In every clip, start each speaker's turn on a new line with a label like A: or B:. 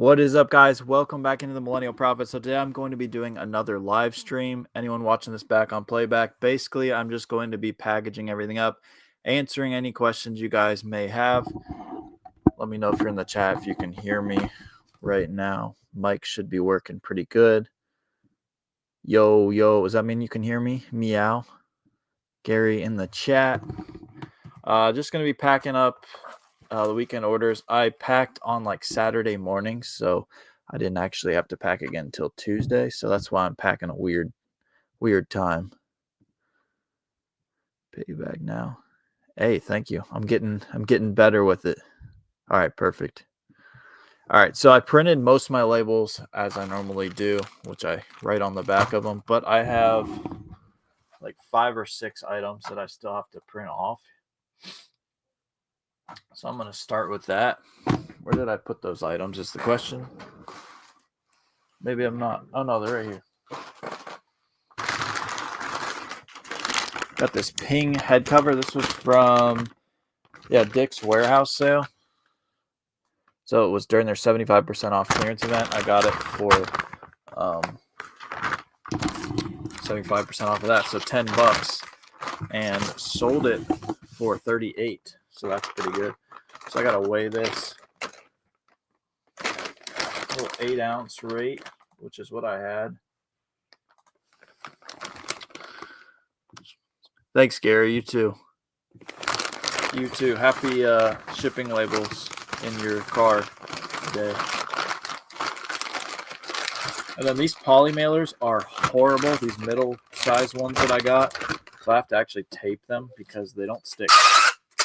A: What is up, guys? Welcome back into the Millennial Prophet. So today I'm going to be doing another live stream. Anyone watching this back on playback, basically I'm just going to be packaging everything up, answering any questions you guys may have. Let me know if you're in the chat if you can hear me right now. Mic should be working pretty good. Yo, does that mean you can hear me? Meow. Gary in the chat. Just going to be packing up the weekend orders. I packed on like Saturday morning, so I didn't actually have to pack again until Tuesday. So that's why I'm packing a weird time. Payback now. Hey, thank you. I'm getting better with it. All right, perfect. All right, so I printed most of my labels as I normally do, which I write on the back of them, but I have like 5 or 6 items that I still have to print off. So I'm going to start with that. Where did I put those items is the question. Maybe I'm not. Oh, no, they're right here. Got this Ping head cover. This was from, Dick's Warehouse sale. So it was during their 75% off clearance event. I got it for 75% off of that, so $10, and sold it for $38. So that's pretty good. So I got to weigh this. A little 8-ounce rate, which is what I had. Thanks, Gary. You too. You too. Happy shipping labels in your car today. And then these poly mailers are horrible. These middle-sized ones that I got. So I have to actually tape them because they don't stick,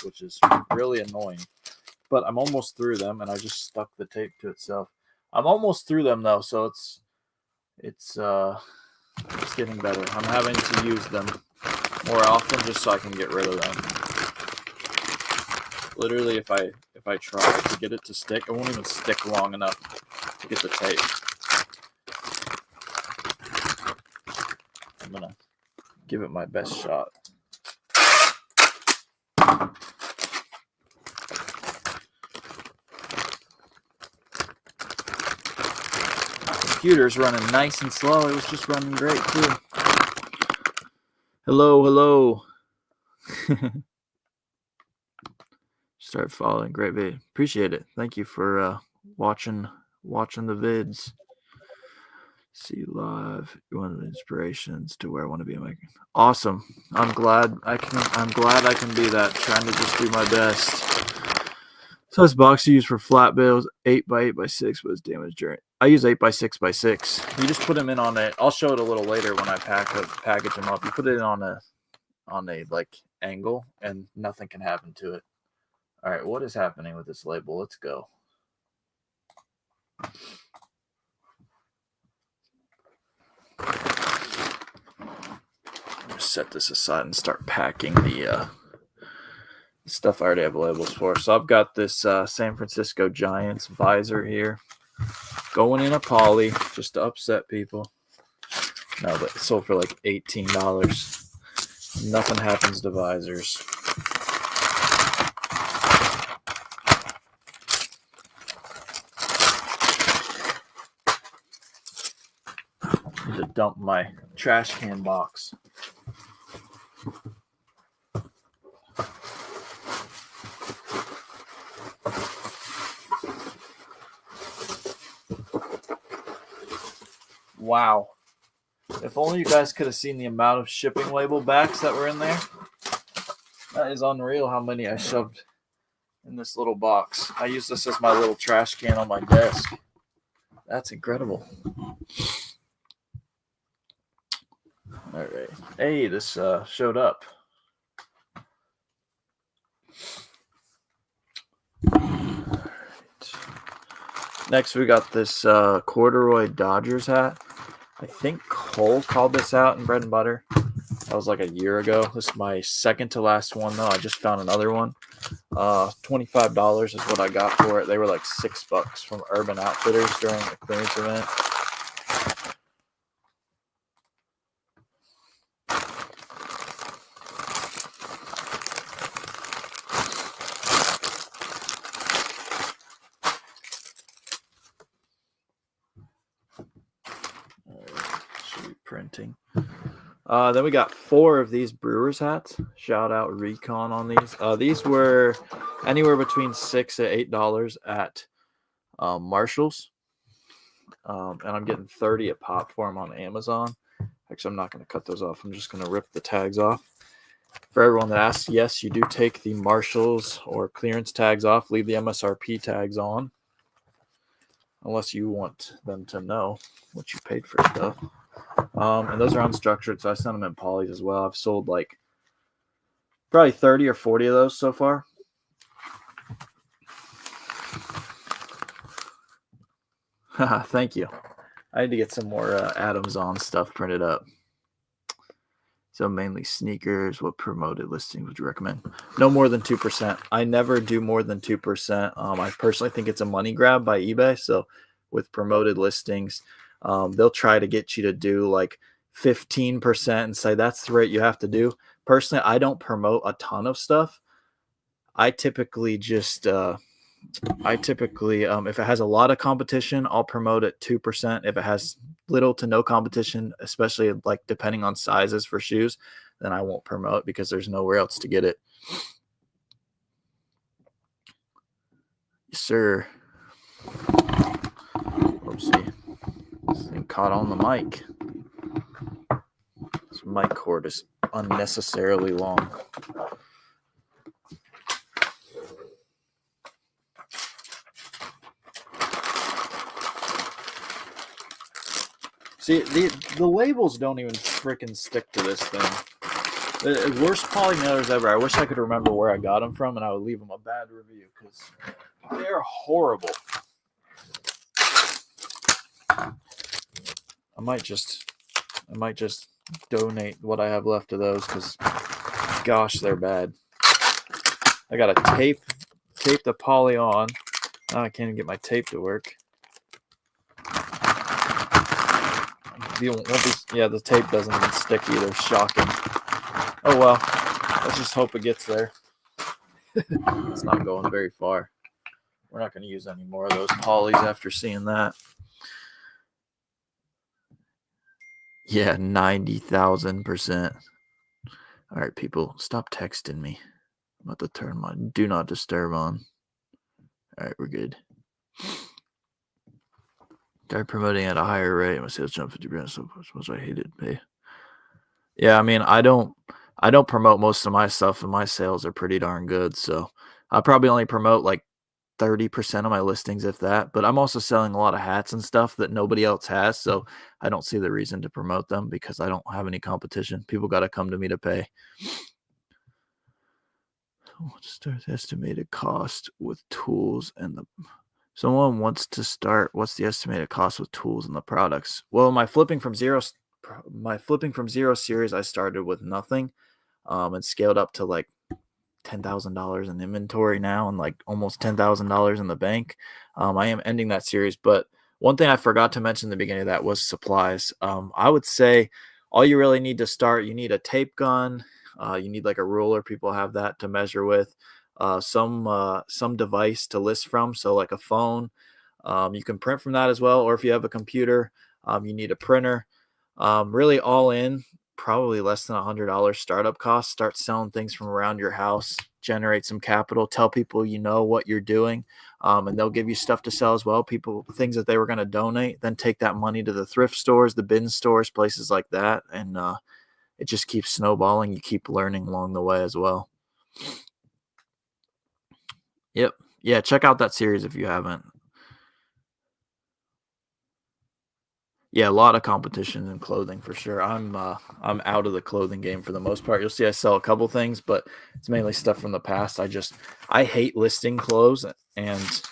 A: which is really annoying. But I'm almost through them, and I just stuck the tape to itself. I'm almost through them though, so it's getting better. I'm having to use them more often just so I can get rid of them. Literally, if I try to get it to stick, it won't even stick long enough to get the tape. I'm gonna give it my best shot. Computer's running nice and slow. It was just running great too. Hello. Start following. Great video. Appreciate it. Thank you for watching the vids. See you live. You're one of the inspirations to where I want to be. Awesome. I'm glad I can be that. Trying to just do my best. So this box you use for flat bills, 8x8x6, but it's damaged during. I use 8x6x6. You just put them in on it. I'll show it a little later when I package them up. You put it on a like angle, and nothing can happen to it. All right, what is happening with this label? Let's go. Just set this aside and start packing the stuff I already have labels for. So I've got this San Francisco Giants visor here, going in a poly just to upset people. No, but it sold for like $18. Nothing happens to visors. I need to dump my trash can box. Wow. If only you guys could have seen the amount of shipping label backs that were in there. That is unreal how many I shoved in this little box. I use this as my little trash can on my desk. That's incredible. All right. Hey, this showed up. Next, we got this corduroy Dodgers hat. I think Cole called this out in Bread and Butter. That was like a year ago. This is my second to last one, though. I just found another one. $25 is what I got for it. They were like $6 from Urban Outfitters during the clearance event. printing. Then we got 4 of these Brewers hats. Shout out Recon on these. These were anywhere between $6 to $8 at Marshall's. And I'm getting 30 a pop for them on Amazon. Actually, I'm not going to cut those off. I'm just going to rip the tags off. For everyone that asks, yes, you do take the Marshalls or clearance tags off. Leave the MSRP tags on. Unless you want them to know what you paid for stuff. And those are unstructured, so I sent them in polys as well. I've sold like probably 30 or 40 of those so far. Thank you. I need to get some more Adams On stuff printed up. So mainly sneakers. What promoted listings would you recommend? No more than 2%. I never do more than 2%. I personally think it's a money grab by eBay. So with promoted listings, they'll try to get you to do like 15% and say that's the rate you have to do. Personally, I don't promote a ton of stuff. I typically just if it has a lot of competition, I'll promote at 2%. If it has little to no competition, especially like depending on sizes for shoes, then I won't promote because there's nowhere else to get it. Yes, sir. Oopsie. This thing caught on the mic. This mic cord is unnecessarily long. See, the labels don't even freaking stick to this thing. The worst poly mailers ever. I wish I could remember where I got them from, and I would leave them a bad review because they're horrible. I might just donate what I have left of those because, gosh, they're bad. I gotta tape the poly on. Oh, I can't even get my tape to work. The tape doesn't even stick either. Shocking. Oh well, let's just hope it gets there. It's not going very far. We're not going to use any more of those polys after seeing that. Yeah, 90,000%. All right, people, stop texting me. I'm about to turn my do not disturb on. All right, we're good. Started promoting at a higher rate. My sales jumped 50%. So much I hated pay. Yeah, I mean, I don't promote most of my stuff, and my sales are pretty darn good. So I probably only promote like 30% of my listings, if that. But I'm also selling a lot of hats and stuff that nobody else has. So I don't see the reason to promote them because I don't have any competition. People got to come to me to pay. What's the estimated cost with tools and the... Someone wants to start. What's the estimated cost with tools and the products? Well, my flipping from zero series, I started with nothing, and scaled up to like $10,000 in inventory now, and like almost $10,000 in the bank. I am ending that series, but one thing I forgot to mention in the beginning of that was supplies. I would say all you really need to start, you need a tape gun, you need like a ruler. People have that to measure with. Some device to list from, so like a phone. You can print from that as well, or if you have a computer, you need a printer. Really all in, probably less than $100 startup cost. Start selling things from around your house, generate some capital, tell people you know what you're doing, and they'll give you stuff to sell as well. Things that they were going to donate, then take that money to the thrift stores, the bin stores, places like that, and it just keeps snowballing. You keep learning along the way as well. Yep. Yeah, check out that series if you haven't. Yeah, a lot of competition in clothing for sure. I'm out of the clothing game for the most part. You'll see I sell a couple things, but it's mainly stuff from the past. I hate listing clothes, and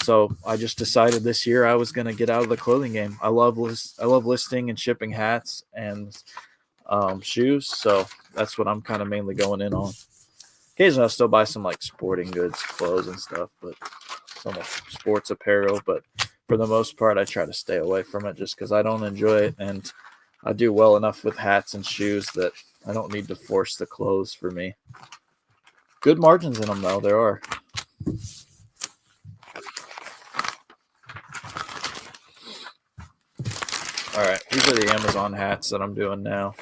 A: so I just decided this year I was going to get out of the clothing game. I love listing and shipping hats and shoes, so that's what I'm kind of mainly going in on. Occasionally I'll still buy some like sporting goods, clothes and stuff, but some sports apparel. But for the most part, I try to stay away from it just because I don't enjoy it. And I do well enough with hats and shoes that I don't need to force the clothes for me. Good margins in them, though. There are. All right, these are the Amazon hats that I'm doing now.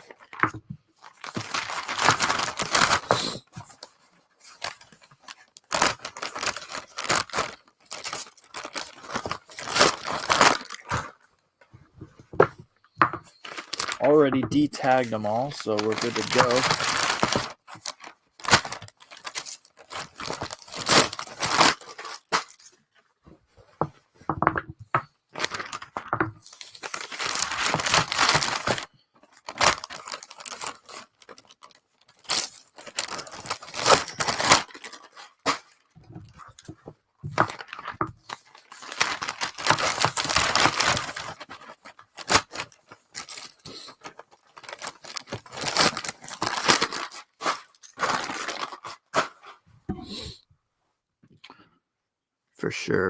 A: Already de-tagged them all, so we're good to go.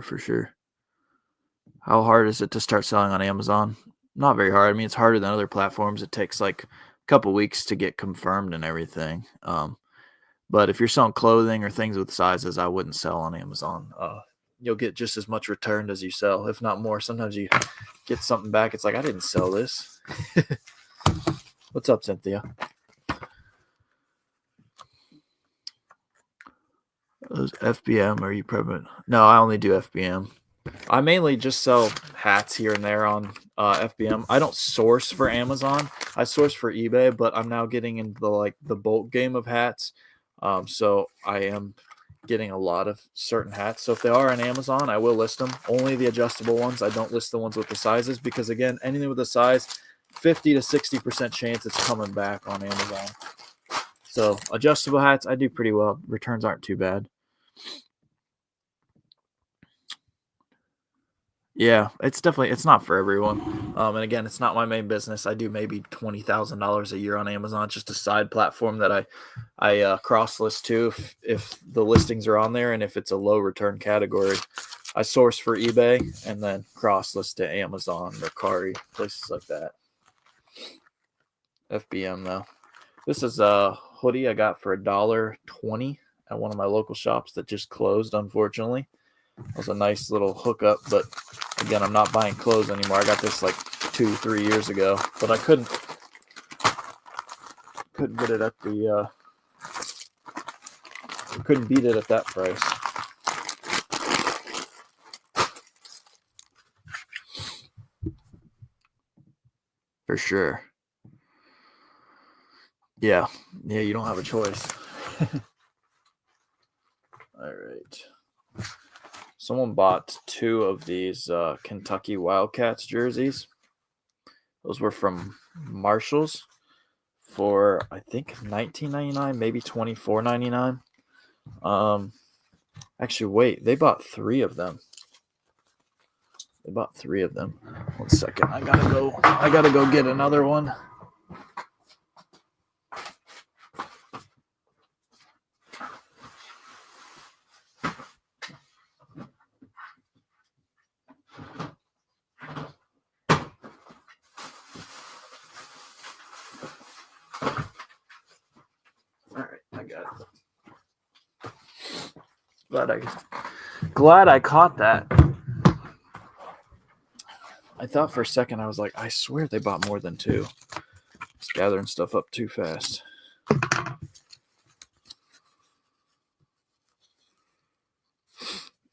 A: For sure. How hard is it to start selling on Amazon? Not very hard. I mean, it's harder than other platforms. It takes like a couple weeks to get confirmed and everything. But if you're selling clothing or things with sizes, I wouldn't sell on Amazon. You'll get just as much returned as you sell, if not more. Sometimes you get something back. It's like, I didn't sell this. What's up, Cynthia? Those FBM, are you prevalent? No, I only do FBM. I mainly just sell hats here and there on FBM. I don't source for Amazon. I source for eBay, but I'm now getting into the bulk game of hats. So I am getting a lot of certain hats. So if they are on Amazon, I will list them. Only the adjustable ones. I don't list the ones with the sizes because, again, anything with a size, 50 to 60% chance it's coming back on Amazon. So adjustable hats, I do pretty well. Returns aren't too bad. Yeah, it's not for everyone. And again, it's not my main business. I do maybe $20,000 a year on Amazon. It's just a side platform that I cross list to if the listings are on there and if it's a low return category. I source for eBay and then cross list to Amazon, Mercari, places like that. FBM though. This is a hoodie I got for $1.20 at one of my local shops that just closed, unfortunately. It was a nice little hookup, but again, I'm not buying clothes anymore. I got this like 2-3 years ago, but I couldn't get it at the couldn't beat it at that price. For sure. Yeah, you don't have a choice. All right. Someone bought 2 of these Kentucky Wildcats jerseys. Those were from Marshall's for, I think, $19.99, maybe $24.99. Actually, wait, they bought 3 of them. One second, I gotta go get another one. All right, I got it. Glad I caught that. I thought for a second, I was like, I swear they bought more than 2. Just gathering stuff up too fast.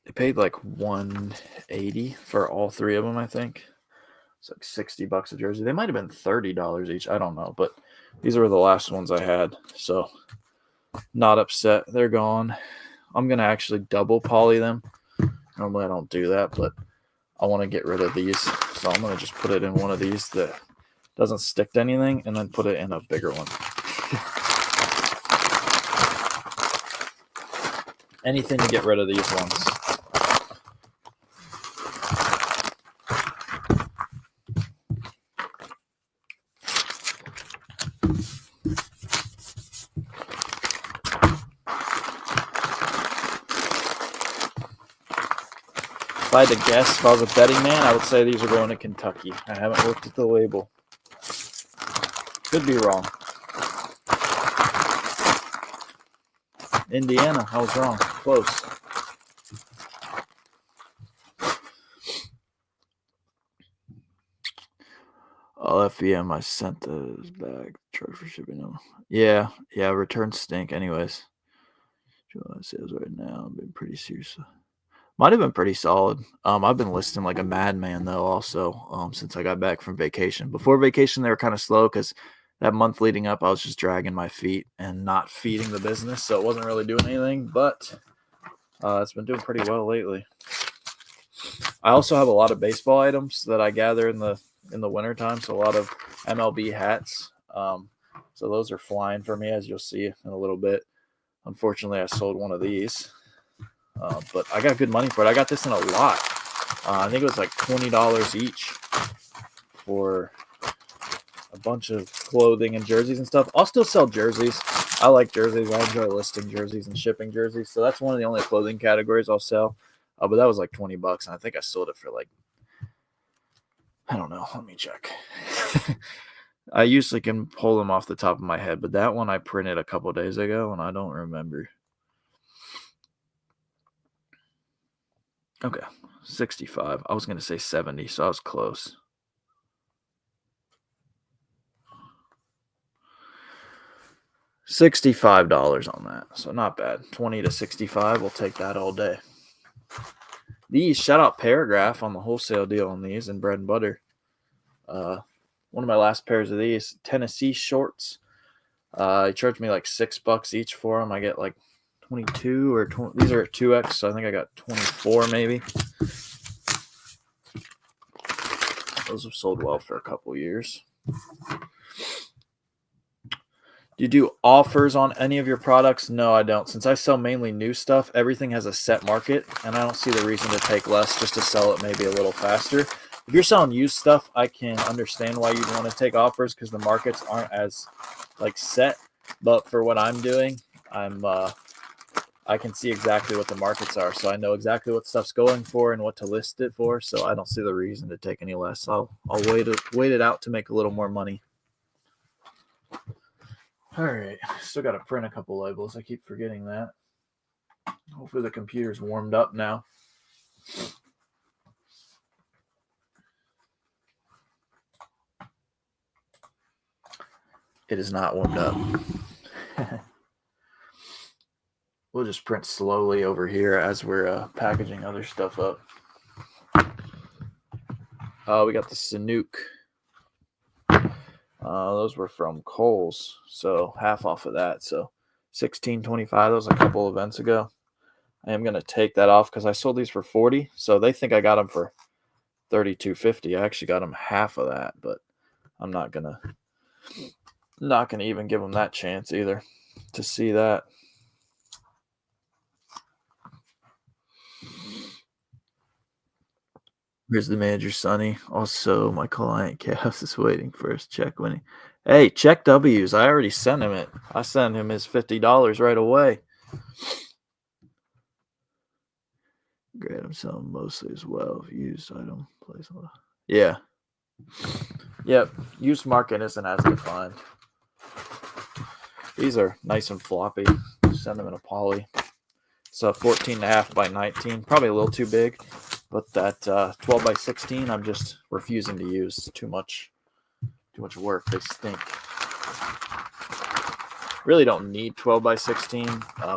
A: They paid like $180 for all 3 of them, I think. It's like $60 a jersey. They might have been $30 each. I don't know, but these were the last ones I had. So not upset. They're gone. I'm going to actually double poly them. Normally I don't do that, but I want to get rid of these. So I'm going to just put it in one of these that doesn't stick to anything and then put it in a bigger one. Anything to get rid of these ones. If I had to guess, if I was a betting man, I would say these are going to Kentucky. I haven't looked at the label. Could be wrong. Indiana, I was wrong. Close. Oh, FEM, I sent those back. Charge for shipping them. Yeah, yeah, returns stink anyways. Sales right now have been pretty serious. Might have been pretty solid. I've been listing like a madman though also, since I got back from vacation. Before vacation, they were kind of slow because that month leading up, I was just dragging my feet and not feeding the business, so it wasn't really doing anything, but it's been doing pretty well lately. I also have a lot of baseball items that I gather in the wintertime, so a lot of MLB hats. So those are flying for me, as you'll see in a little bit. Unfortunately, I sold one of these, but I got good money for it. I got this in a lot. I think it was like $20 each for a bunch of clothing and jerseys and stuff. I'll still sell jerseys. I like jerseys. I enjoy listing jerseys and shipping jerseys. So that's one of the only clothing categories I'll sell. But that was like $20, and I think I sold it for like, I don't know. Let me check. I usually can pull them off the top of my head, but that one I printed a couple days ago, and I don't remember. Okay, 65. I was going to say 70, so I was close. $65 on that, so not bad. 20 to 65, we'll take that all day. These, shout out Paragraph on the wholesale deal on these and bread and butter. One of my last pairs of these Tennessee shorts. He charged me like $6 each for them. I get like 22 or 20. These are at 2X, so I think I got 24 maybe. Those have sold well for a couple years. Do you do offers on any of your products? No, I don't. Since I sell mainly new stuff, everything has a set market, and I don't see the reason to take less just to sell it maybe a little faster. If you're selling used stuff, I can understand why you'd want to take offers because the markets aren't as like set. But for what I'm doing, I can see exactly what the markets are, so I know exactly what stuff's going for and what to list it for. So I don't see the reason to take any less. I'll wait it out to make a little more money. All right, still got to print a couple labels. I keep forgetting that. Hopefully the computer's warmed up now. It is not warmed up. We'll just print slowly over here as we're packaging other stuff up. We got the Sanook. Those were from Kohl's, so half off of that. So $16.25. That was a couple events ago. I am gonna take that off because I sold these for $40, so they think I got them for $32.50. I actually got them half of that, but I'm not gonna even give them that chance either to see that. Here's the manager, Sonny. Also, my client, Chaos, is waiting for his check when he. Hey, check W's. I already sent him it. I sent him his $50 right away. Great, I'm selling mostly as well. Used item, place. Yeah. Yep. Used market isn't as defined. These are nice and floppy. Send them in a poly. It's a 14.5 by 19. Probably a little too big. But that 12 by 16, I'm just refusing to use. Too much work. They stink. Really don't need 12 by 16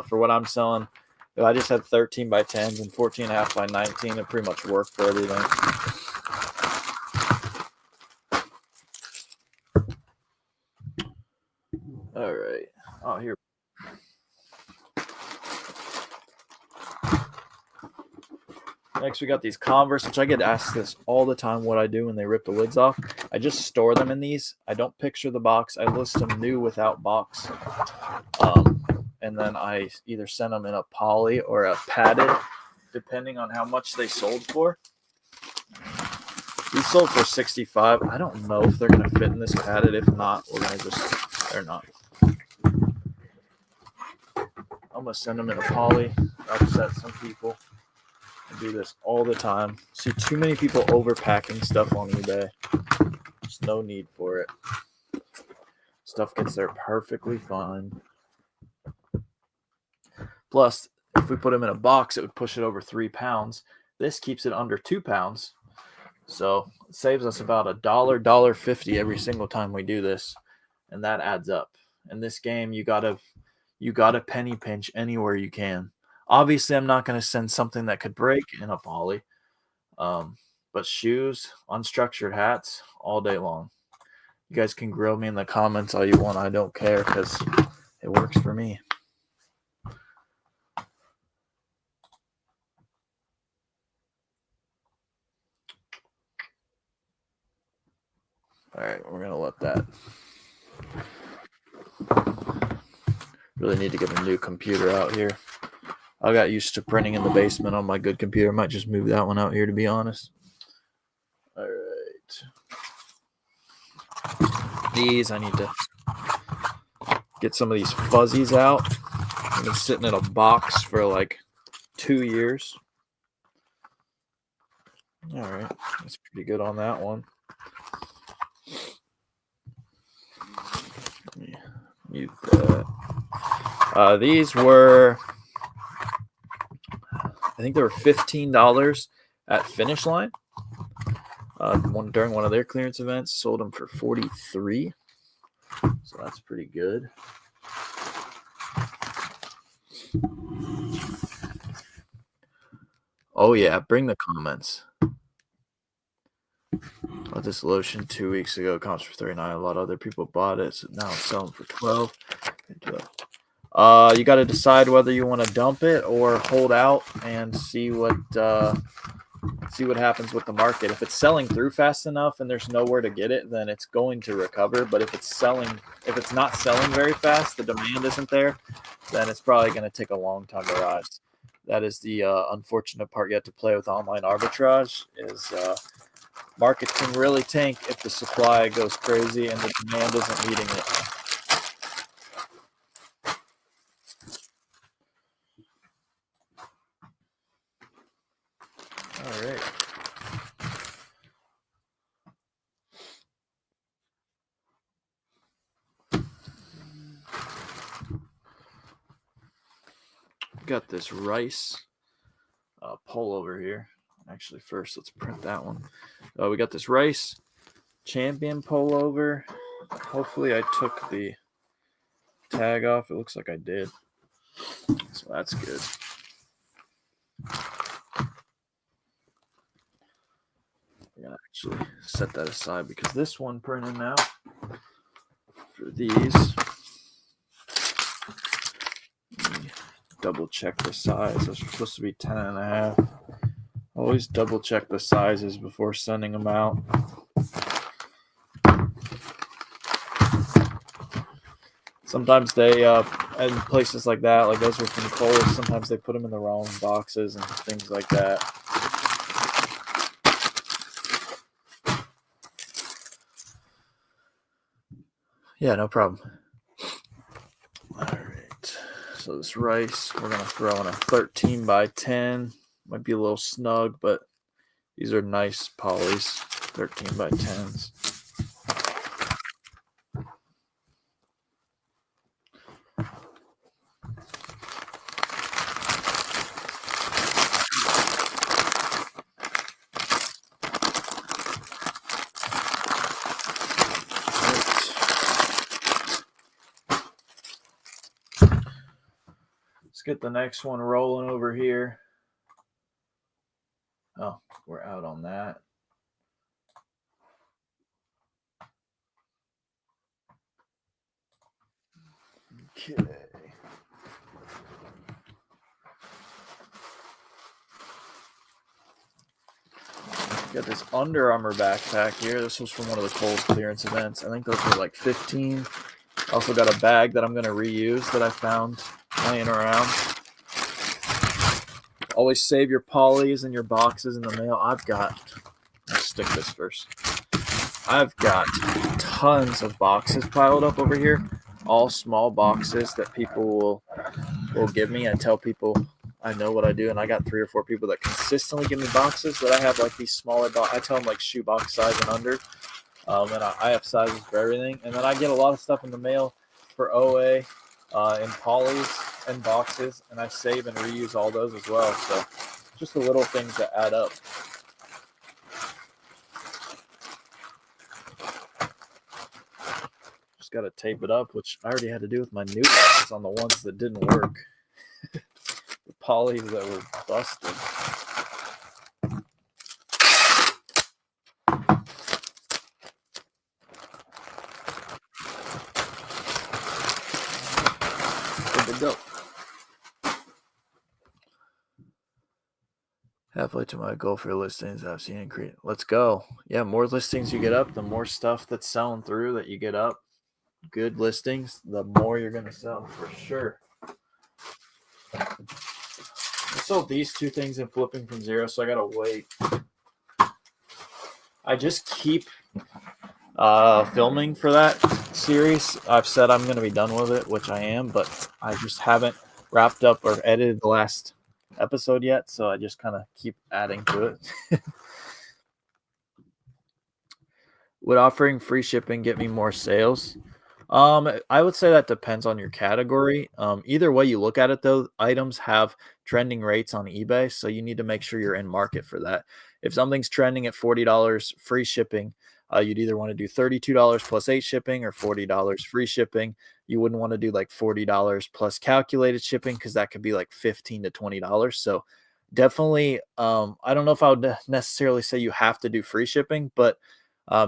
A: for what I'm selling. If I just had 13 by 10s and 14.5 by 19, it pretty much worked for everything. All right. Oh, here. Next, we got these Converse, which I get asked this all the time what I do when they rip the lids off. I just store them in these. I don't picture the box. I list them new without box. And then I either send them in a poly or a padded, depending on how much they sold for. These sold for $65. I don't know if they're going to fit in this padded. If not, we're going to just, they're not. I'm going to send them in a poly, upset some people. I do this all the time. See too many people overpacking stuff on eBay. There's no need for it. Stuff gets there perfectly fine. Plus, if we put them in a box, it would push it over 3 pounds. This keeps it under 2 pounds. So it saves us about $1.50 every single time we do this, and that adds up. In this game, you gotta penny pinch anywhere you can. Obviously, I'm not gonna send something that could break in a poly, um, but shoes, unstructured hats, all day long. You guys can grill me in the comments all you want. I don't care because it works for me. All right, we're gonna let that. Really need to get a new computer out here. I got used to printing in the basement on my good computer. I might just move that one out here, to be honest. All right. These, I need to get some of these fuzzies out. I've been sitting in a box for like 2 years. All right. That's pretty good on that one. Let me mute that. These were, I think they were $15 at Finish Line. During one of their clearance events, sold them for $43. So that's pretty good. Oh yeah, bring the comments. Bought this lotion 2 weeks ago. Comes for $39. A lot of other people bought it, so now it's selling for $12. You got to decide whether you want to dump it or hold out and see what happens with the market. If it's selling through fast enough and there's nowhere to get it, then it's going to recover. But if it's not selling very fast, the demand isn't there, then it's probably going to take a long time to rise. That is the unfortunate part you have to play with online arbitrage. Is market can really tank if the supply goes crazy and the demand isn't meeting it. All right. Got this rice pullover here. Actually, first let's print that one. We got this rice champion pullover. Hopefully I took the tag off. It looks like I did. So that's good. I'm going to actually set that aside because this one printed now for these. Double check the size. Those are supposed to be 10.5. Always double check the sizes before sending them out. Sometimes they, in places like that, like those were from Kohl's, sometimes they put them in the wrong boxes and things like that. Yeah, no problem. All right. So this rice, we're going to throw in a 13 by 10. Might be a little snug, but these are nice polys, 13 by 10s. Let's get the next one rolling over here. Oh, we're out on that. Okay. Got this Under Armour backpack here. This was from one of the Kohl's clearance events. I think those were like 15. Also got a bag that I'm going to reuse that I found laying around. Always save your polys and your boxes in the mail. Let's stick this first. I've got tons of boxes piled up over here. All small boxes that people will give me. I tell people I know what I do, and I got 3 or 4 people that consistently give me boxes that I have like these smaller I tell them like shoe box size and under. And I have sizes for everything. And then I get a lot of stuff in the mail for OA and polys and boxes, and I save and reuse all those as well. So just the little things that add up. Just got to tape it up, which I already had to do with my new ones on the ones that didn't work. The polys that were busted. Good to go. Halfway to my goal for listings I've seen increase. Let's go. Yeah, more listings you get up, the more stuff that's selling through that you get up. Good listings, the more you're going to sell for sure. I sold these two things in flipping from zero, so I got to wait. I just keep filming for that series. I've said I'm going to be done with it, which I am, but I just haven't wrapped up or edited the last episode yet, so I just kind of keep adding to it. Would offering free shipping get me more sales? I would say that depends on your category. Either way you look at it, though, items have trending rates on eBay, so you need to make sure you're in market for that. If something's trending at $40 free shipping, you'd either want to do $32 plus 8 shipping or $40 free shipping. You wouldn't want to do like $40 plus calculated shipping because that could be like $15 to $20. So definitely, I don't know if I would necessarily say you have to do free shipping, but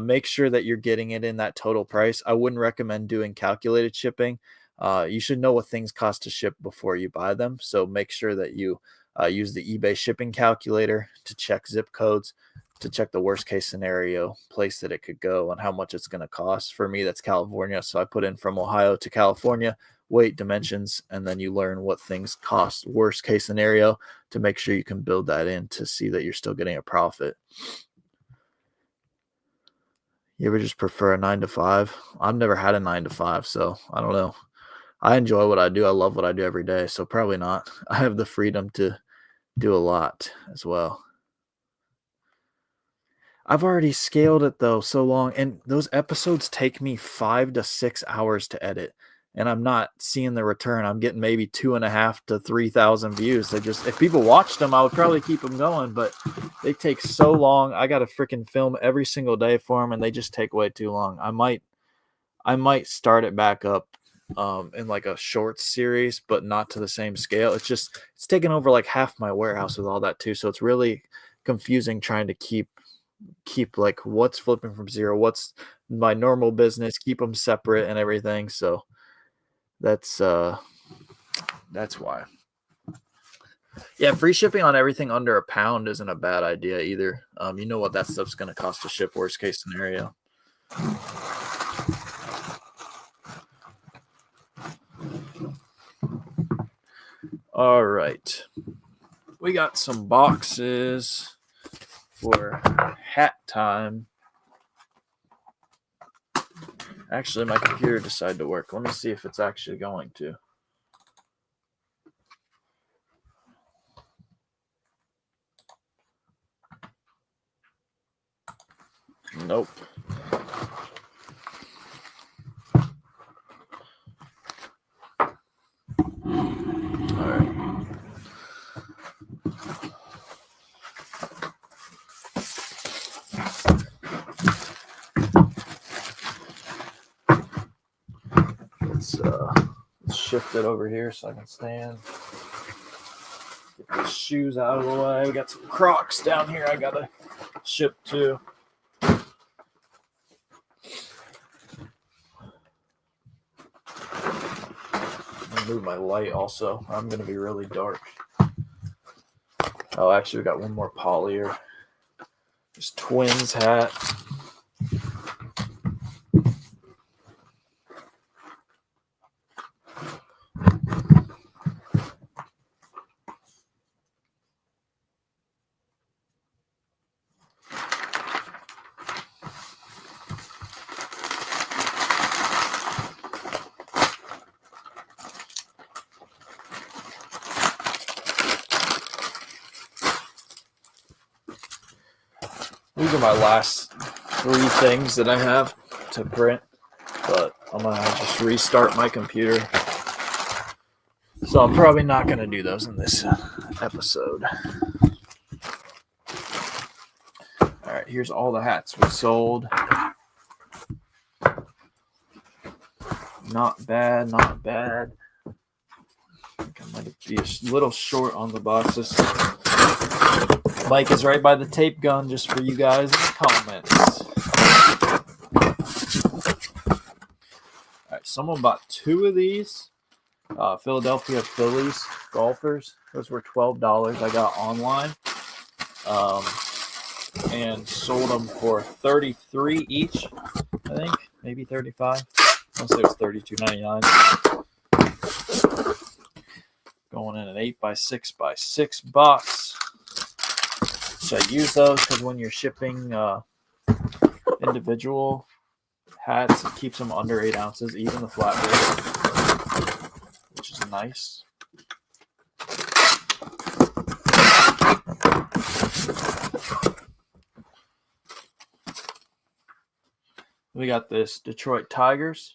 A: make sure that you're getting it in that total price. I wouldn't recommend doing calculated shipping. You should know what things cost to ship before you buy them. So make sure that you use the eBay shipping calculator to check zip codes, to check the worst case scenario place that it could go and how much it's going to cost. For me, that's California. So I put in from Ohio to California, weight, dimensions, and then you learn what things cost worst case scenario to make sure you can build that in to see that you're still getting a profit. You ever just prefer a 9 to 5? I've never had a 9 to 5, so I don't know. I enjoy what I do. I love what I do every day, so probably not. I have the freedom to do a lot as well. I've already scaled it though so long, and those episodes take me 5 to 6 hours to edit, and I'm not seeing the return. I'm getting maybe 2.5 to 3,000 views. They just, if people watched them, I would probably keep them going, but they take so long. I got to freaking film every single day for them, and they just take way too long. I might start it back up in like a short series, but not to the same scale. It's taking over like half my warehouse with all that too, so it's really confusing trying to keep like what's flipping from zero, what's my normal business, keep them separate and everything. So that's why. Yeah, free shipping on everything under £1 isn't a bad idea either. You know what that stuff's going to cost to ship, worst case scenario. All right, we got some boxes for hat time. Actually, my computer decided to work. Let me see if it's actually going to. Nope. All right. Let's shift it over here so I can stand. Get the shoes out of the way. We got some Crocs down here I gotta ship too. Move my light also. I'm gonna be really dark. Oh, actually, we got one more poly here. This Twins hat. These are my last 3 things that I have to print, but I'm going to just restart my computer. So I'm probably not going to do those in this episode. All right, here's all the hats we sold. Not bad, not bad. I think I might be a little short on the boxes. Mike is right by the tape gun just for you guys in the comments. All right, someone bought 2 of these. Philadelphia Phillies golfers. Those were $12 I got online. And sold them for $33 each, I think. Maybe $35. I want to say it was $32.99. Going in an 8x6x6 box. So I use those because when you're shipping individual hats, it keeps them under 8 ounces, even the flatbread, which is nice. We got this Detroit Tigers.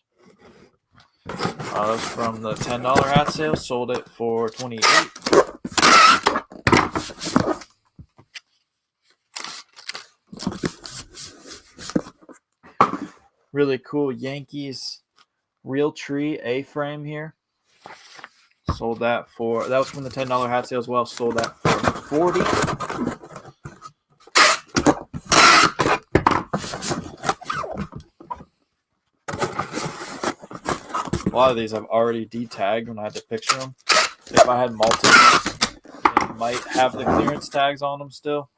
A: That's from the $10 hat sale. Sold it for $28. Really cool Yankees Real Tree A-frame here. Sold that for, that was from the $10 hat sale as well. Sold that for $40. A lot of these I've already de-tagged when I had to picture them. If I had multiples, they might have the clearance tags on them still.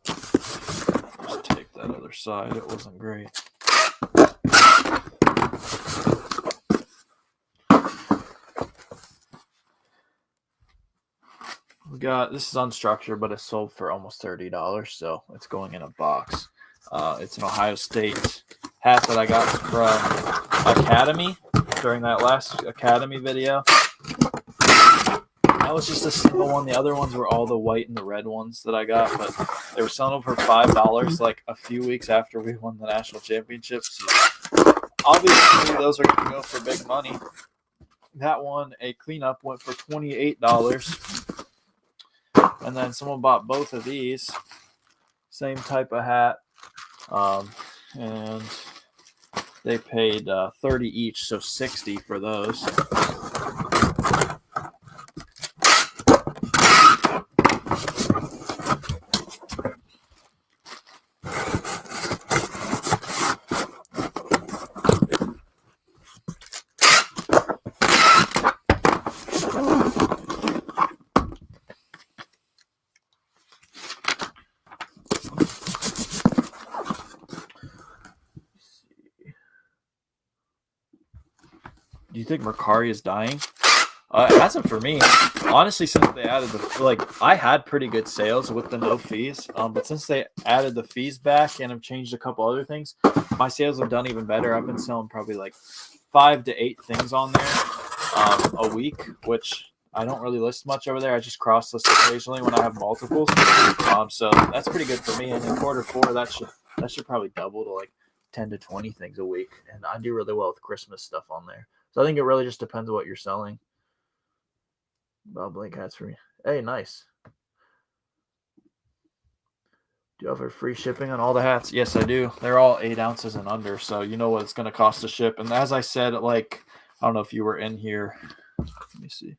A: Just take that other side. It wasn't great. We got, this is unstructured, but it's sold for almost $30, so it's going in a box. It's an Ohio State hat that I got from Academy during that last Academy video. That was just a single one. The other ones were all the white and the red ones that I got, but they were selling them for $5 like a few weeks after we won the national championship. So obviously, those are going to go for big money. That one, a cleanup, went for $28. And then someone bought both of these. Same type of hat. And they paid $30 each, so $60 for those. Do you think Mercari is dying? It hasn't for me. Honestly, since they added I had pretty good sales with the no fees. But since they added the fees back and have changed a couple other things, my sales have done even better. I've been selling probably like 5 to 8 things on there a week, which I don't really list much over there. I just cross list occasionally when I have multiples. So that's pretty good for me. And in Q4, that should probably double to like 10 to 20 things a week. And I do really well with Christmas stuff on there. So I think it really just depends on what you're selling. Bob Blake hats for me. Hey, nice. Do you offer free shipping on all the hats? Yes, I do. They're all 8 ounces and under, so you know what it's going to cost to ship. And as I said, like, I don't know if you were in here. Let me see.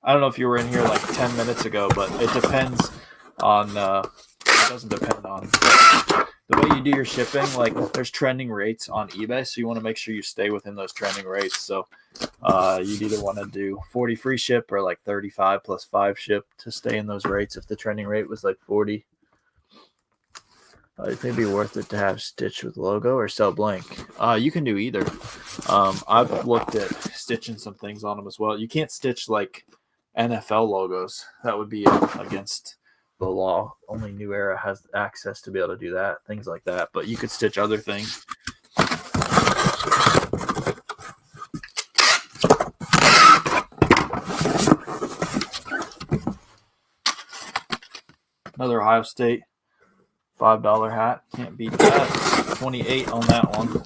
A: I don't know if you were in here like 10 minutes ago, but it depends on, it doesn't depend on the way you do your shipping. Like, there's trending rates on eBay, so you want to make sure you stay within those trending rates. So you'd either want to do 40 free ship or like 35 plus 5 ship to stay in those rates. If the trending rate was like 40, it may be worth it to have stitch with logo or sell blank. You can do either. I've looked at stitching some things on them as well. You can't stitch like NFL logos. That would be against the law. Only New Era has access to be able to do that, things like that. But you could stitch other things. Another Ohio State $5 hat. Can't beat that. $28 on that one.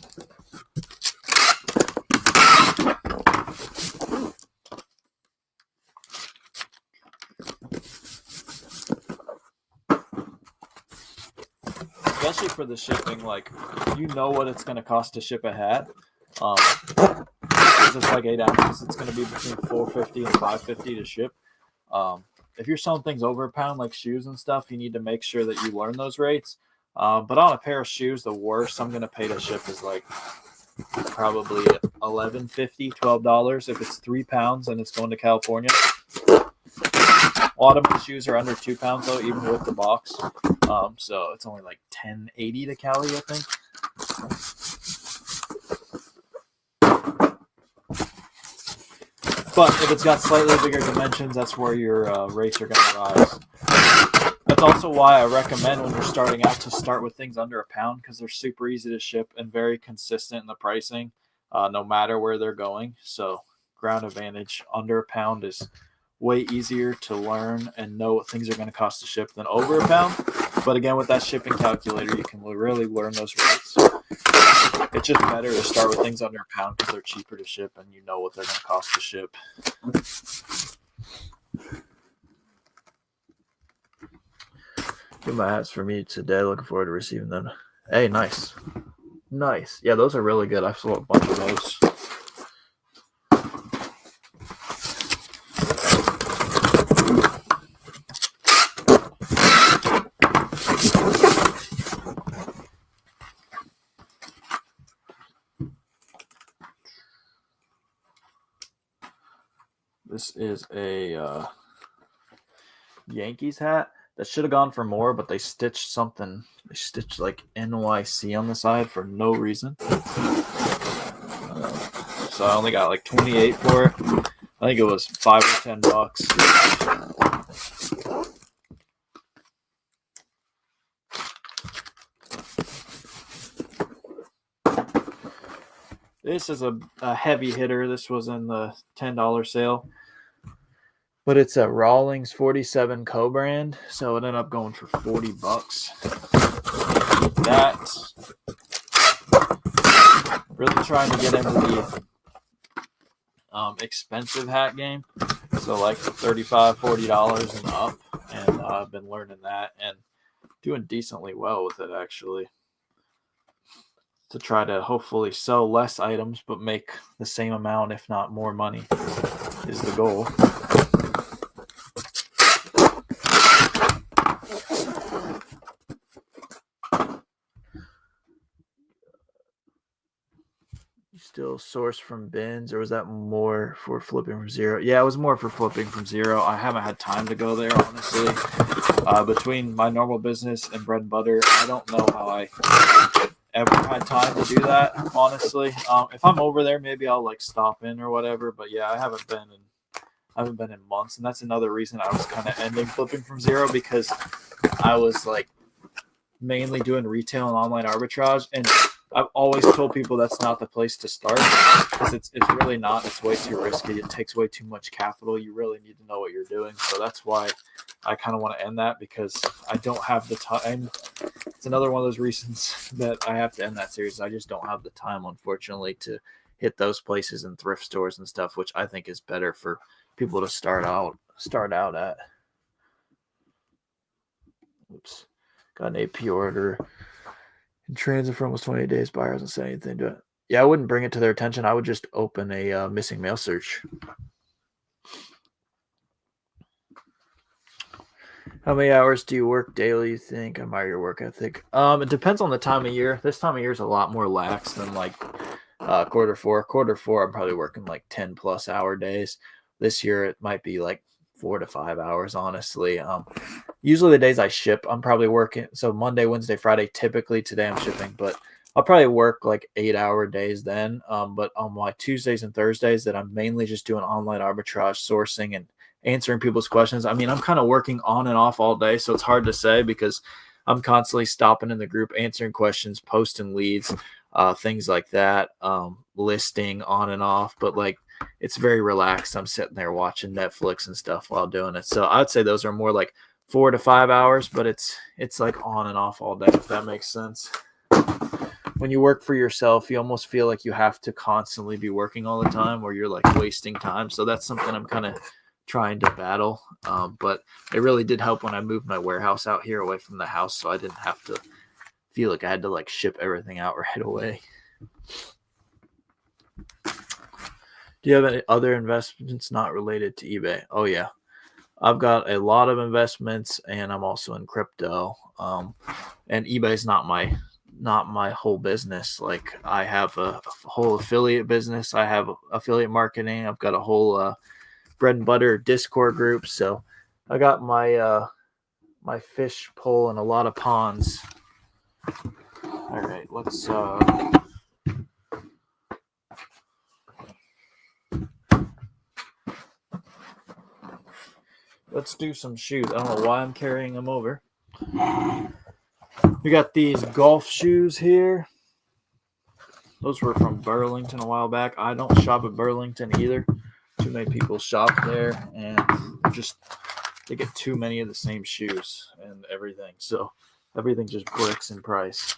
A: especially for the shipping. Like, you know what it's going to cost to ship a hat. Because it's like 8 ounces, it's going to be between $4.50 and $5.50 to ship. If you're selling things over a pound, like shoes and stuff, you need to make sure that you learn those rates. But on a pair of shoes, the worst I'm going to pay to ship is like probably $11.50, $12 if it's 3 pounds and it's going to California. A lot of my shoes are under 2 pounds though, even with the box. So it's only like $10.80 to Cali, I think. But if it's got slightly bigger dimensions, that's where your rates are going to rise. That's also why I recommend when you're starting out to start with things under a pound, because they're super easy to ship and very consistent in the pricing, no matter where they're going. So ground advantage under a pound is way easier to learn and know what things are going to cost to ship than over a pound. But again, with that shipping calculator, you can really learn those rates. It's just better to start with things under a pound because they're cheaper to ship and you know what they're going to cost to ship. Get my hats for me today. Looking forward to receiving them. Hey, nice. Nice. Yeah, those are really good. I've sold a bunch of those. This is a Yankees hat. That should have gone for more, but they stitched something. They stitched like NYC on the side for no reason. So I only got like 28 for it. I think it was $5 or $10. This is a heavy hitter. This was in the $10 sale. But it's a Rawlings 47 co-brand, so it ended up going for $40. That, really trying to get into the expensive hat game, so like $35, $40 and up, and I've been learning that and doing decently well with it, actually, to try to hopefully sell less items but make the same amount, if not more money, is the goal. Still sourced from bins, or was that more for flipping from zero? Yeah, it was more for flipping from zero. I haven't had time to go there, honestly. Between my normal business and bread and butter, I don't know how I ever had time to do that, honestly. If I'm over there, maybe I'll like stop in or whatever. But yeah, I haven't been in months, and that's another reason I was kind of ending flipping from zero, because I was like mainly doing retail and online arbitrage, and I've always told people that's not the place to start, because it's really not. It's way too risky. It takes way too much capital. You really need to know what you're doing. So that's why I kind of want to end that, because I don't have the time. It's another one of those reasons that I have to end that series. I just don't have the time, unfortunately, to hit those places and thrift stores and stuff, which I think is better for people to start out at. Oops. Got an AP order in transit for almost 28 days. Buyer hasn't said anything to it. Yeah, I wouldn't bring it to their attention. I would just open a missing mail search. How many hours do you work daily, you think? I admire your work ethic. It depends on the time of year. This time of year is a lot more lax than like quarter four. Quarter four, I'm probably working like 10 plus hour days. This year, it might be like 4 to 5 hours, honestly. Usually the days I ship, I'm probably working. So Monday, Wednesday, Friday, typically today I'm shipping, but I'll probably work like 8-hour days then. But on my Tuesdays and Thursdays that I'm mainly just doing online arbitrage, sourcing, and answering people's questions. I mean, I'm kind of working on and off all day, so it's hard to say because I'm constantly stopping in the group, answering questions, posting leads, things like that, listing on and off. But like, it's very relaxed. I'm sitting there watching Netflix and stuff while doing it. So I'd say those are more like 4 to 5 hours, but it's like on and off all day, if that makes sense. When you work for yourself, you almost feel like you have to constantly be working all the time, or you're like wasting time. So that's something I'm kind of trying to battle. But it really did help when I moved my warehouse out here away from the house, so I didn't have to feel like I had to like ship everything out right away. Do you have any other investments not related to eBay? Oh yeah, I've got a lot of investments, and I'm also in crypto. And eBay's not my whole business. Like I have a whole affiliate business. I have affiliate marketing. I've got a whole bread and butter Discord group. So I got my my fish pole in a lot of ponds. All right, let's do some shoes. I don't know why I'm carrying them over. We got these golf shoes here. Those were from Burlington a while back. I don't shop at Burlington either. Too many people shop there, and just they get too many of the same shoes and everything. So everything just bricks in price.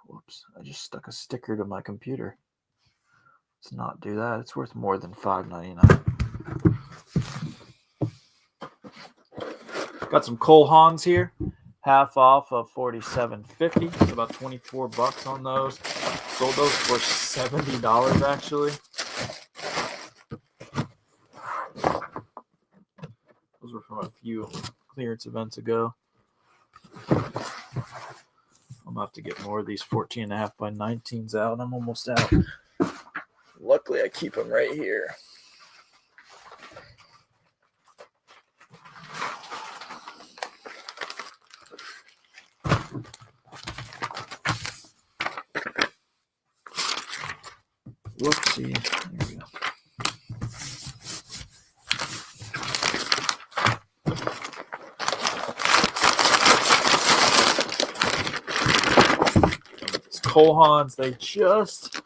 A: Whoops, I just stuck a sticker to my computer. Let's not do that. It's worth more than $5.99. Got some Cole Haans here. Half off of $47.50. It's about $24 on those. Sold those for $70 actually. Those were from a few clearance events ago. I'm gonna have to get more of these 14.5 by 19s out. I'm almost out. Luckily, I keep them right here. Whoopsie. There we go. These Cole Haans, they just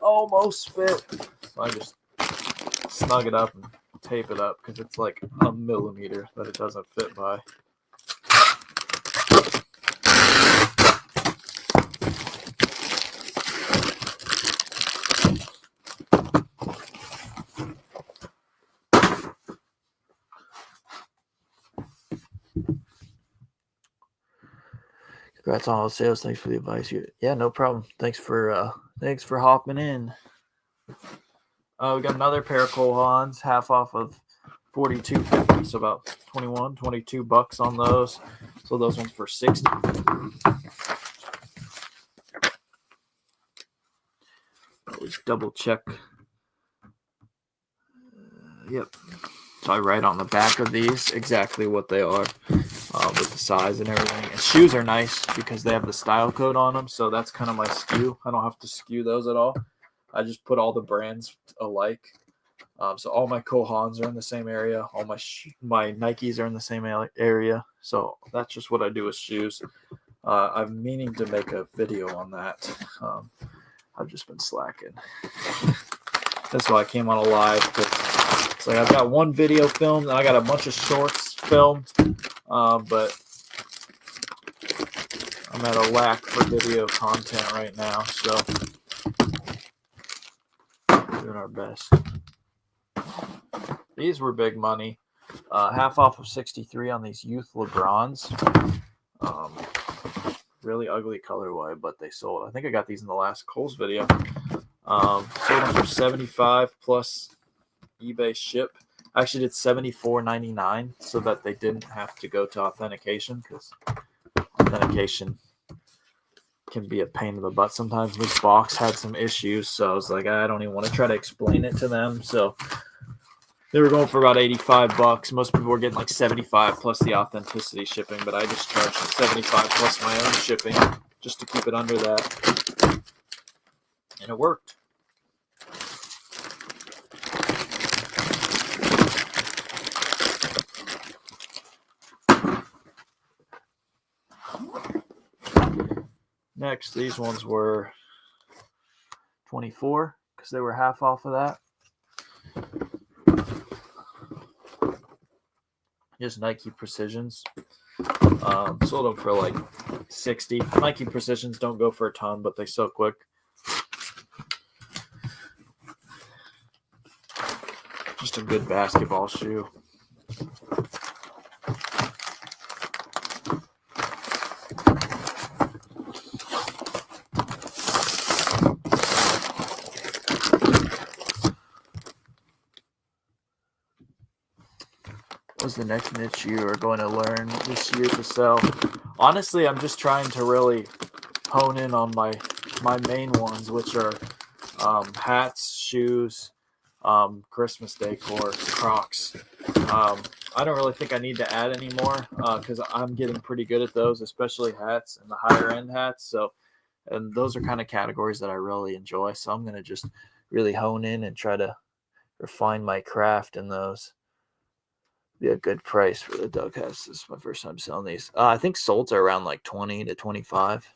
A: almost fit. So I just snug it up and tape it up because it's like a millimeter that it doesn't fit by. Congrats on all the sales. Thanks for the advice. Yeah, no problem. Thanks for hopping in. We got another pair of Cole Haans, half off of $42.50, so about $22 on those. So those ones for $60. Always double check. Yep. So I write on the back of these exactly what they are. With the size and everything. And shoes are nice because they have the style code on them, so that's kind of my skew. I don't have to skew those at all. I just put all the brands alike. So all my Cole Haans are in the same area. All my Nikes are in the same area. So that's just what I do with shoes. I'm meaning to make a video on that. I've just been slacking. That's why I came on a live. It's like I've got one video filmed and I got a bunch of shorts filmed. But I'm at a lack for video content right now, so doing our best. These were big money. Half off of 63 on these Youth LeBrons. Really ugly colorway, but they sold. I think I got these in the last Kohl's video. Sold them for 75 plus eBay ship. I actually did $74.99 so that they didn't have to go to authentication, because authentication can be a pain in the butt sometimes. This box had some issues, so I was like, I don't even want to try to explain it to them. So they were going for about $85. Most people were getting like 75 plus the authenticity shipping, but I just charged 75 plus my own shipping just to keep it under that, and it worked. Next, these ones were $24 because they were half off of that. just Nike Precisions. Sold them for like 60. Nike Precisions don't go for a ton, but they sell quick. Just a good basketball shoe. What's the next niche you are going to learn this year to sell? Honestly, I'm just trying to really hone in on my main ones, which are hats, shoes, Christmas decor, Crocs. I don't really think I need to add any more because I'm getting pretty good at those, especially hats and the higher end hats. So, and those are kind of categories that I really enjoy. So I'm going to just really hone in and try to refine my craft in those. Be a good price for the Doug hats. This is my first time selling these. I think solds are around like 20 to 25.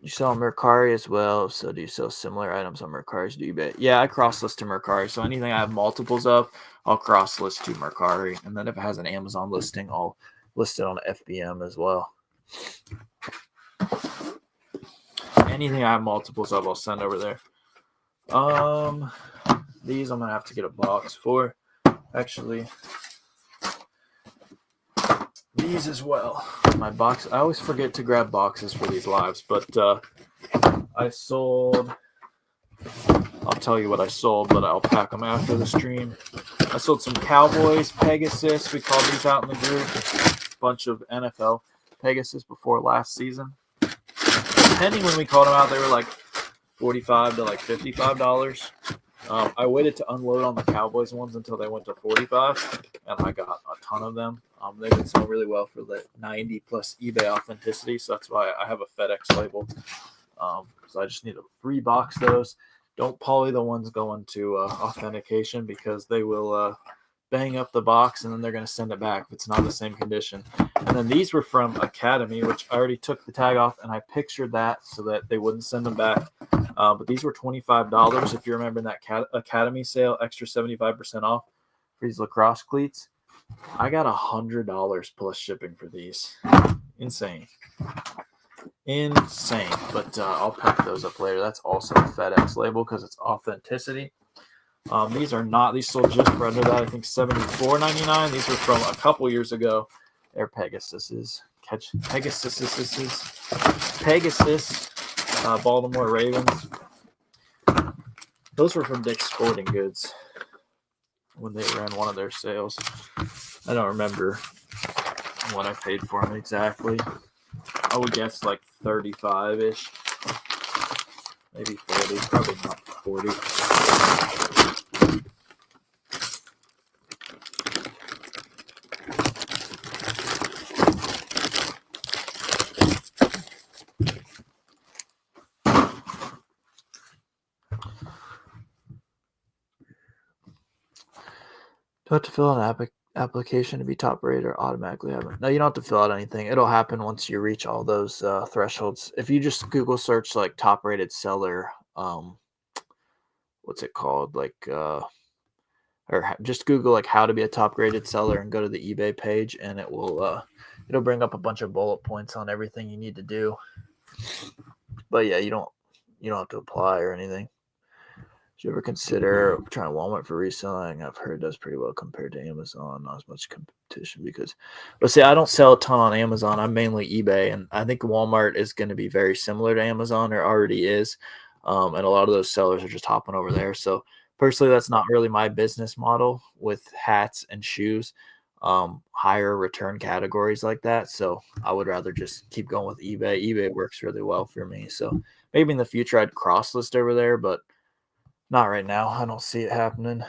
A: You sell Mercari as well, so do you sell similar items on Mercari to eBay? Yeah, I cross-list to Mercari, so anything I have multiples of, I'll cross-list to Mercari, and then if it has an Amazon listing, I'll list it on FBM as well. Anything I have multiples of, I'll send over there. These I'm going to have to get a box for. Actually, these as well. My box. I always forget to grab boxes for these lives, but I sold. I'll tell you what I sold, but I'll pack them after the stream. I sold some Cowboys Pegasus. We called these out in the group. A bunch of NFL Pegasus before last season. Depending when we called them out, they were like $45 to like $55. I waited to unload on the Cowboys ones until they went to 45, and I got a ton of them. They've been selling really well for the 90 plus eBay authenticity, so that's why I have a FedEx label. So I just need to rebox those. Don't poly the ones going to authentication because they will bang up the box and then they're going to send it back if it's not the same condition. And then these were from Academy, which I already took the tag off and I pictured that so that they wouldn't send them back. But these were $25 if you remember that Academy sale, extra 75% off for these lacrosse cleats. I got $100 plus shipping for these. Insane. But I'll pack those up later. That's also a FedEx label because it's authenticity. These sold just for under that. I think $74.99. These were from a couple years ago. They're Pegasus, Baltimore Ravens. Those were from Dick's Sporting Goods when they ran one of their sales. I don't remember what I paid for them exactly. I would guess like 35-ish, maybe 40, probably not 40. Do I have to fill out an application to be top rated or automatically happen? No, you don't have to fill out anything. It'll happen once you reach all those thresholds. If you just Google search like top rated seller, what's it called? Like, or just Google like how to be a top rated seller and go to the eBay page and it will, it'll bring up a bunch of bullet points on everything you need to do. But yeah, you don't have to apply or anything. Did you ever consider trying Walmart for reselling? I've heard it does pretty well compared to Amazon. Not as much competition because, let's say I don't sell a ton on Amazon. I'm mainly eBay, and I think Walmart is going to be very similar to Amazon, or already is. And a lot of those sellers are just hopping over there. So personally, that's not really my business model with hats and shoes, higher return categories like that. So I would rather just keep going with eBay. eBay works really well for me. So maybe in the future I'd cross list over there, but not right now. I don't see it happening.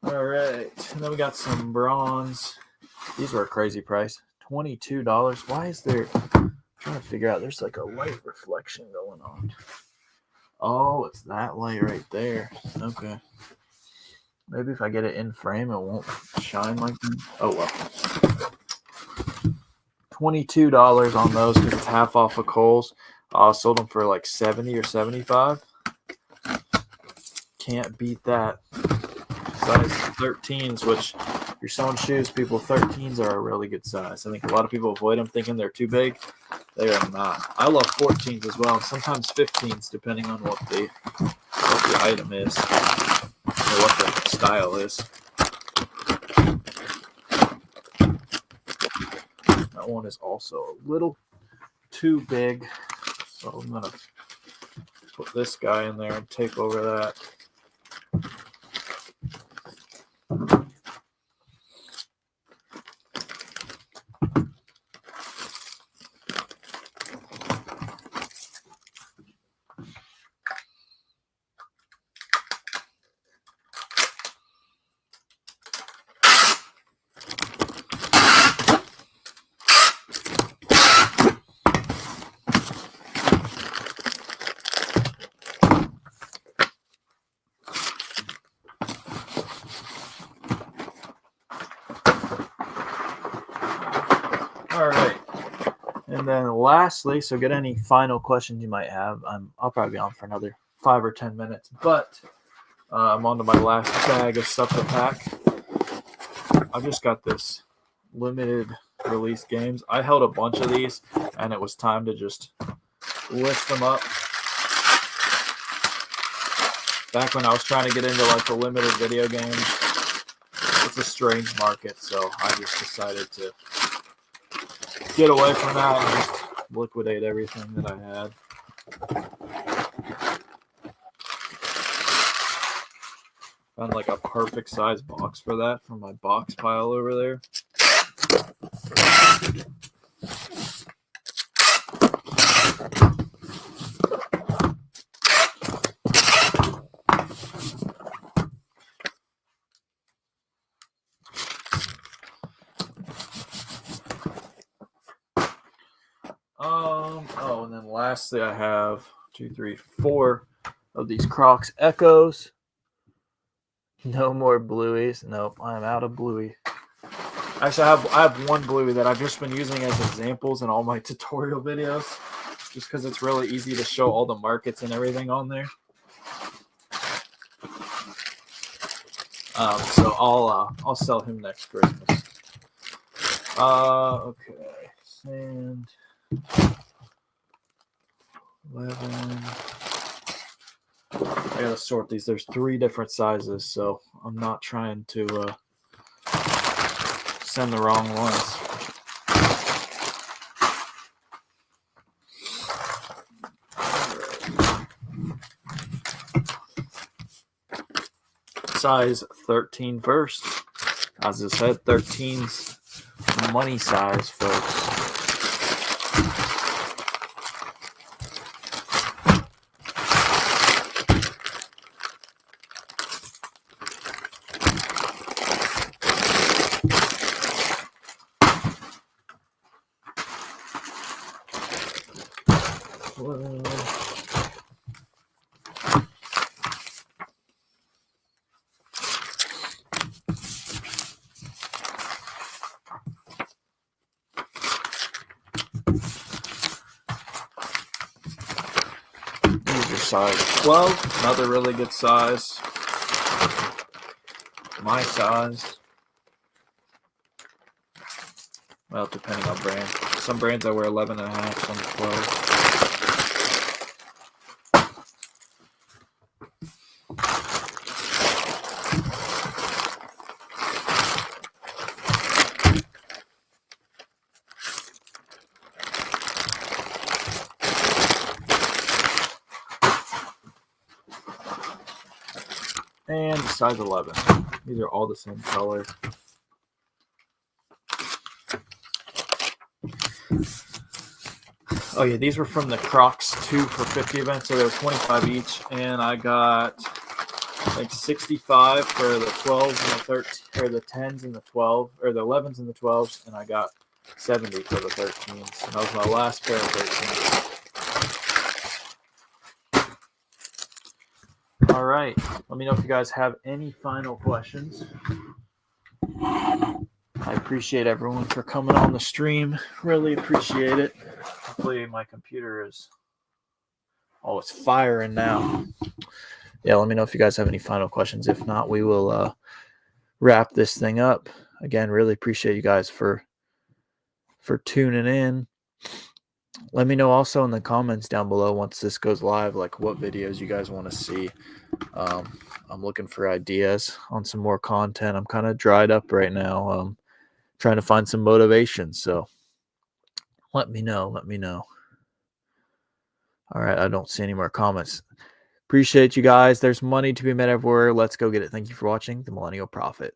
A: All right. And then we got some bronze. These were a crazy price. $22. Why is there... I'm trying to figure out. There's like a light reflection going on. Oh, it's that light right there. Okay. Maybe if I get it in frame, it won't shine like that. Oh, well. $22 on those because it's half off of Kohl's. Sold them for like 70 or 75. Can't beat that. Size 13s, which if you're selling shoes, people, 13s are a really good size. I think a lot of people avoid them thinking they're too big. They are not. I love 14s as well, sometimes 15s, depending on what the item is or what the style is. That one is also a little too big, so I'm going to put this guy in there and tape over that. All right. And then lastly, so get any final questions you might have. I'll probably be on for another 5 or 10 minutes, but I'm on to my last bag of stuff to pack. I've just got this limited release games. I held a bunch of these, and it was time to just list them up. Back when I was trying to get into like the limited video games, it's a strange market, so I just decided to get away from that and just liquidate everything that I had. Found like a perfect size box for that from my box pile over there. Oh, and then lastly, I have 2, 3, 4 of these Crocs Echoes. No more blueies. Nope, I'm out of bluey. Actually, I have one bluey that I've just been using as examples in all my tutorial videos, just because it's really easy to show all the markets and everything on there. So I'll sell him next Christmas. Okay, sand 11. I gotta sort these. There's 3 different sizes, so I'm not trying to send the wrong ones. Size 13 first. As I said, 13's money size, folks. Size 12, another really good size. My size. Well, depending on brand. Some brands I wear 11.5, some 12. And size 11. These are all the same color. Oh yeah, these were from the Crocs 2 for 50 event, so they were 25 each, and I got like 65 for the 12s and the 13, or the 10s and the 12, or the 11s and the 12s, and I got 70 for the 13s, and that was my last pair of 13s. All right, let me know if you guys have any final questions. I appreciate everyone for coming on the stream. Really appreciate it. Hopefully my computer is, oh, it's firing now. yeah, let me know if you guys have any final questions. If not, we will wrap this thing up. Again, really appreciate you guys for tuning in. Let me know also in the comments down below once this goes live, like what videos you guys want to see. I'm looking for ideas on some more content. I'm kind of dried up right now. Trying to find some motivation. So let me know. Let me know. All right. I don't see any more comments. Appreciate you guys. There's money to be made everywhere. Let's go get it. Thank you for watching The Millennial Prophet.